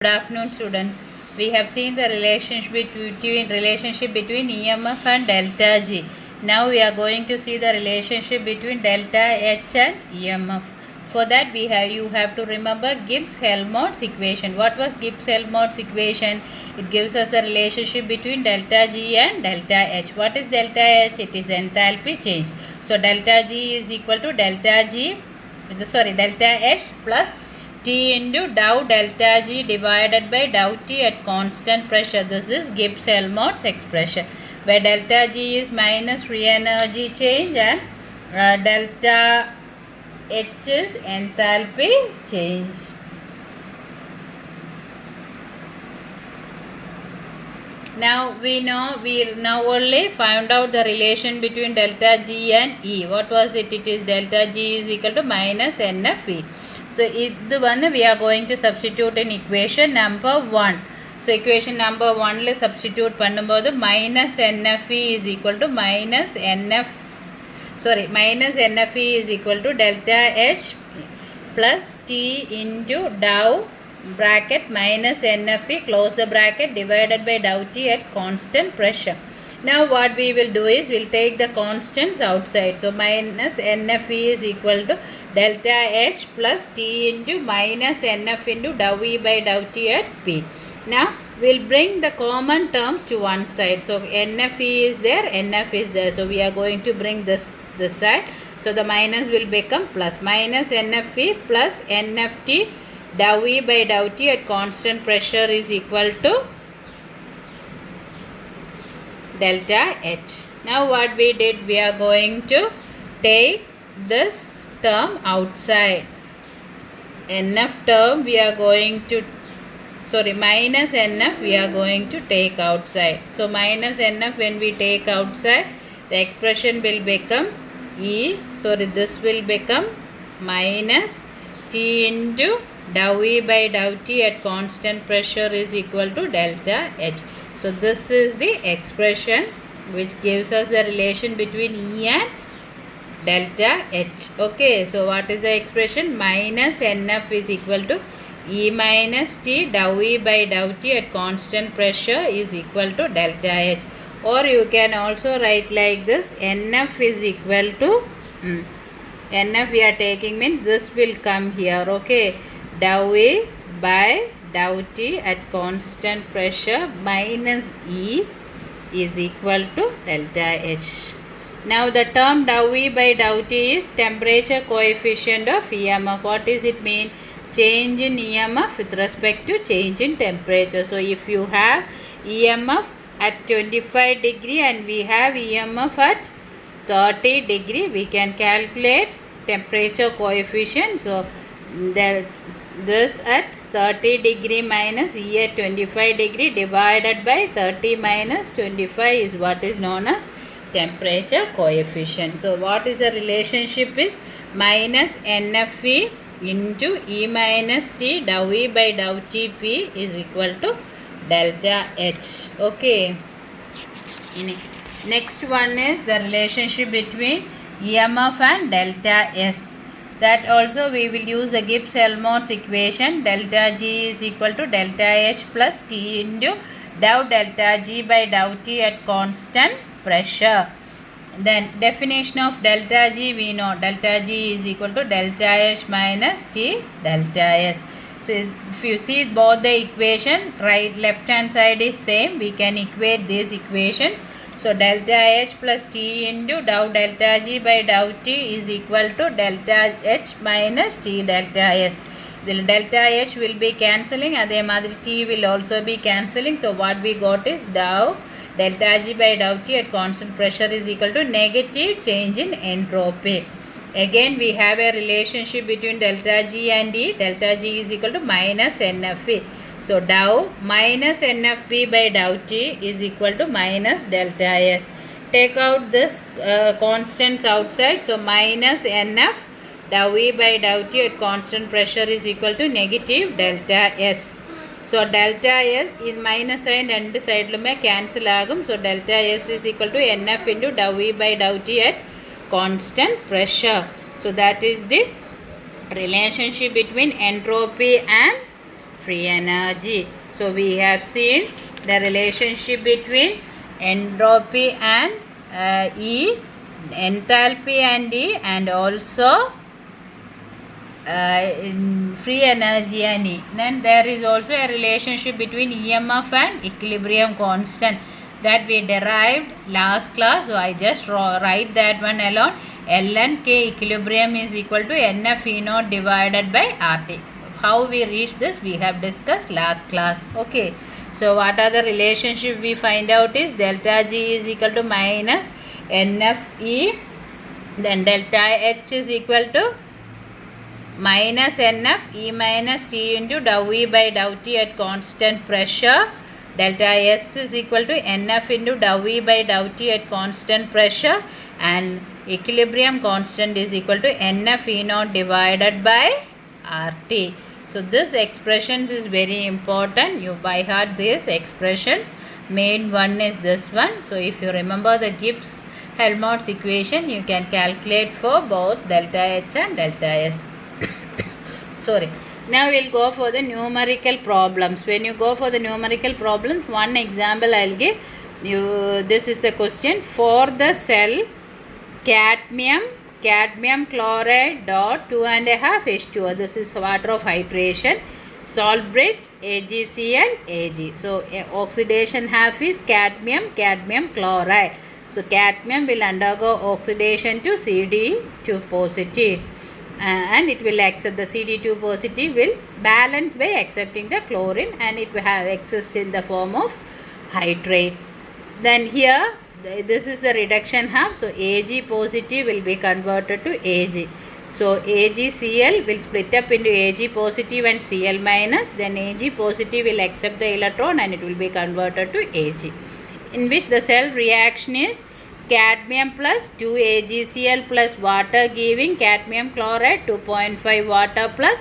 Good afternoon, students. We have seen the relationship between EMF and delta G. Now we are going to see the relationship between delta H and EMF. For that you have to remember Gibbs-Helmholtz equation. What was Gibbs-Helmholtz equation? It gives us a relationship between delta G and delta H. What is delta H? It is enthalpy change. So delta G is equal to delta H plus T into dou delta G divided by dou T at constant pressure. This is Gibbs-Helmholtz expression, where delta G is minus free energy change and delta H is enthalpy change. Now we now only found out the relation between delta G and E. What was it? It is delta G is equal to minus NFE. So this one we are going to substitute in equation number 1. So equation number 1 le substitute பண்ணும்போது minus NFE is equal to minus NFE is equal to delta H plus T into dou bracket minus NFE close the bracket divided by dou T at constant pressure. Now what we will do is we'll take the constants outside. So minus NFE is equal to delta H plus T into minus NF into dou E by dou T at P. Now we'll bring the common terms to one side. So NFE is there, NF is there. So we are going to bring this side. So the minus will become plus. Minus NFE plus NFT dou E by dou T at constant pressure is equal to delta H. Now what we did, we are going to take this term outside. NF term we are going to minus NF we are going to take outside. So minus NF when we take outside, the expression will become this will become minus T into dou E by dou T at constant pressure is equal to delta H. So this is the expression which gives us the relation between E and delta H. Okay, so what is the expression? Minus NF is equal to E minus T dou E by dou T at constant pressure is equal to delta H. Or you can also write like this, NF is equal to NF we are taking means this will come here. Okay, dou E by dou T at constant pressure minus E is equal to delta H. Now the term dou E by dou T is temperature coefficient of EMF. What does it mean? Change in EMF with respect to change in temperature. So if you have EMF at 25 degree and we have EMF at 30 degree, we can calculate temperature coefficient. So this at 30 degree minus E at 25 degree divided by 30 minus 25 is what is known as temperature coefficient. So what is the relationship is minus NFE into E minus T dou E by dou T P is equal to delta H. Okay. Next one is the relationship between EMF and delta S. That also we will use the Gibbs-Helmholtz equation. Delta G is equal to delta H plus T into dou delta G by dou T at constant pressure. Then definition of delta G, we know delta G is equal to delta H minus T delta S. So if you see both the equation, left hand side is same, we can equate these equations. So delta H plus T into dou delta G by dou T is equal to delta H minus T delta S. The delta H will be cancelling, adhe madri T will also be cancelling. So what we got is dou delta G by dou T at constant pressure is equal to negative change in entropy. Again we have a relationship between delta G and E. Delta G is equal to minus NFE. So dou minus NFP by dou T is equal to minus delta S. Take out this constants outside. So minus NF dou E by dou T at constant pressure is equal to negative delta S. So delta S in minus sign and side lume cancel agum. So delta S is equal to NF into dou E by dou T at constant pressure. So that is the relationship between entropy and free energy. So we have seen the relationship between entropy and E, enthalpy and E, and also free energy and E. Then there is also a relationship between EMF and equilibrium constant that we derived last class. So I just write that one alone. Ln K equilibrium is equal to NF E naught divided by RT. How we reach this we have discussed last class. Okay. So what are the relationship we find out is delta G is equal to minus NF E. Then delta H is equal to minus NF E minus T into dou E by dou T at constant pressure. Delta S is equal to NF into dou E by dou T at constant pressure, and equilibrium constant is equal to NF E naught divided by RT. So this expressions is very important. You by heart these expressions. Main one is this one. So if you remember the Gibbs-Helmholtz equation, you can calculate for both delta H and delta S. Sorry. Now we'll go for the numerical problems. When you go for the numerical problems, one example I'll give you. This is the question. For the cell cadmium chloride dot 2.5 H2O. This is water of hydration. Salt bridge AgCl Ag. So oxidation half is cadmium chloride. So cadmium will undergo oxidation to Cd2 positive. And it will accept the Cd2 positive will balance by accepting the chlorine, and it will have exist in the form of hydrate. Then here this is the reduction half, so Ag positive will be converted to Ag. So AgCl will split up into Ag positive and Cl minus, then Ag positive will accept the electron and it will be converted to Ag, in which the cell reaction is cadmium plus 2 AgCl plus water giving cadmium chloride 2.5 water plus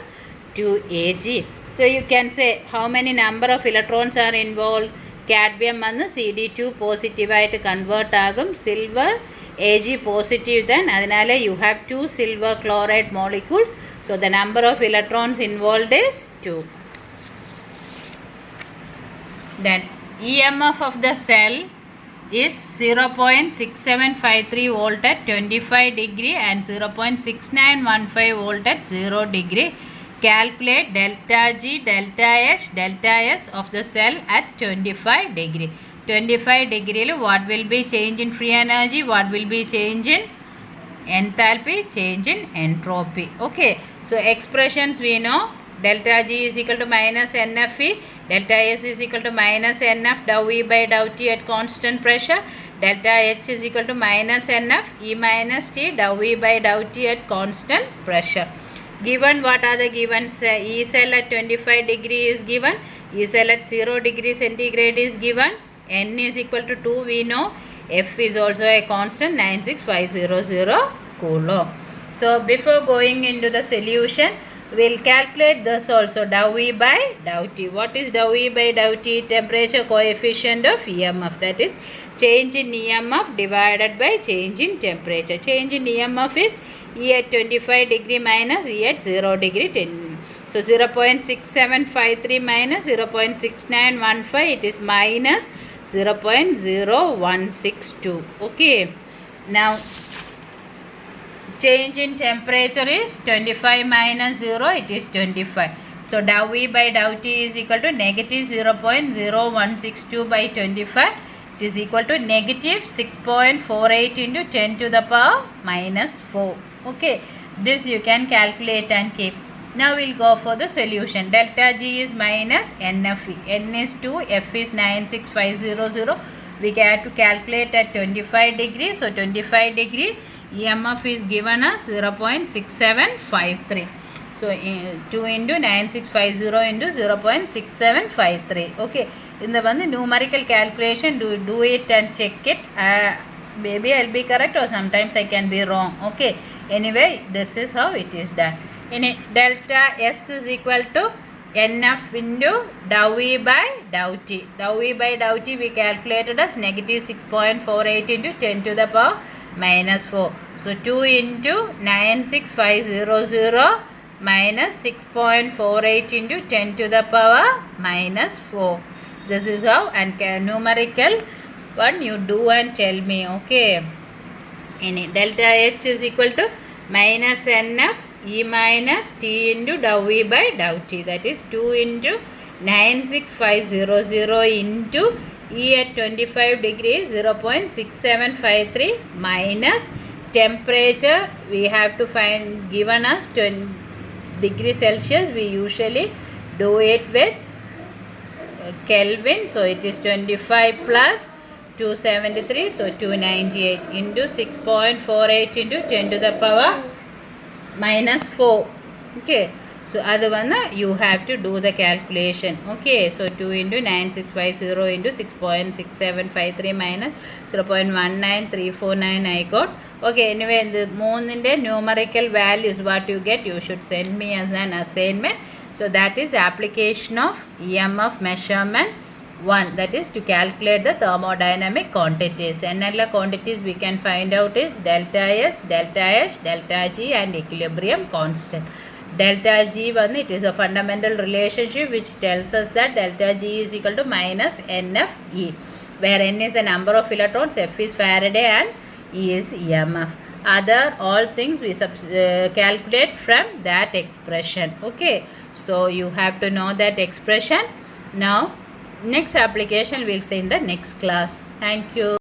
2 Ag. So you can say how many number of electrons are involved. Cadmium and Cd2 positive ആയിട്ട് convert ആകും. Silver Ag positive, then adinale you have 2 silver chloride molecules. So the number of electrons involved is 2. Then EMF of the cell is 0.6753 volt at 25 degree and 0.6915 volt at 0 degree. Calculate delta G, delta H, delta S of the cell at 25 degree. 25 degree what will be change in free energy, what will be change in enthalpy, change in entropy. Okay, so expressions we know. Delta G is equal to minus NFE, delta S is equal to minus NF dou E by dou T at constant pressure, delta H is equal to minus NF E minus T dou E by dou T at constant pressure. Given what are the givens? E cell at 25 degree is given, E cell at 0 degree centigrade is given, N is equal to 2 we know, F is also a constant 96500 coulomb. So before going into the solution, we'll calculate this also, dou E by dou T. What is dou E by dou T? Temperature coefficient of EMF, that is change in EMF divided by change in temperature. Change in EMF is E at 25 degree minus E at 0 degree 10. So 0.6753 minus 0.6915, it is minus 0.0162. Okay. Now change in temperature is 25 minus 0, it is 25. So dou E by dou T is equal to negative 0.0162 by 25. It is equal to negative 6.48 into 10 to the power minus 4. Okay, this you can calculate and keep. Now we'll go for the solution. Delta G is minus NFE. N is 2, F is 96500. We have to calculate at 25 degree. So 25 degree EMF is given as 0.6753. So 2 into 9650 into 0.6753. Okay. In the one numerical calculation, do it and check it. Maybe I'll be correct or sometimes I can be wrong. Okay. Anyway, this is how it is done. In it, delta S is equal to NF into dou E by dou T. Dou E by dou T we calculated as negative 6.48 into 10 to the power minus 4. So 2 into 96500 minus 6.48 into 10 to the power minus 4. This is how, and numerical one you do and tell me, okay. In delta H is equal to minus NF E minus T into dou E by dou T. That is 2 into 96500 into E at 25 degrees 0.6753 minus temperature we have to find, given us 20 degree Celsius. We usually do it with Kelvin, so it is 25 plus 273, so 298 into 6.48 into 10 to the power minus 4. Okay, so other one you have to do the calculation. Okay, so 2 into 9650 into 6.6753 minus 0.19349 I got. Okay, anyway, the moon in the numerical values what you get, you should send me as an assignment. So that is application of EMF measurement 1, that is to calculate the thermodynamic quantities. Another quantities we can find out is delta S, delta H, delta G and equilibrium constant. Delta G one, it is a fundamental relationship which tells us that delta G is equal to minus NF E, where N is the number of electrons, F is Faraday and E is EMF. Other all things we calculate from that expression. Okay, so you have to know that expression. Now next application we'll see in the next class. Thank you.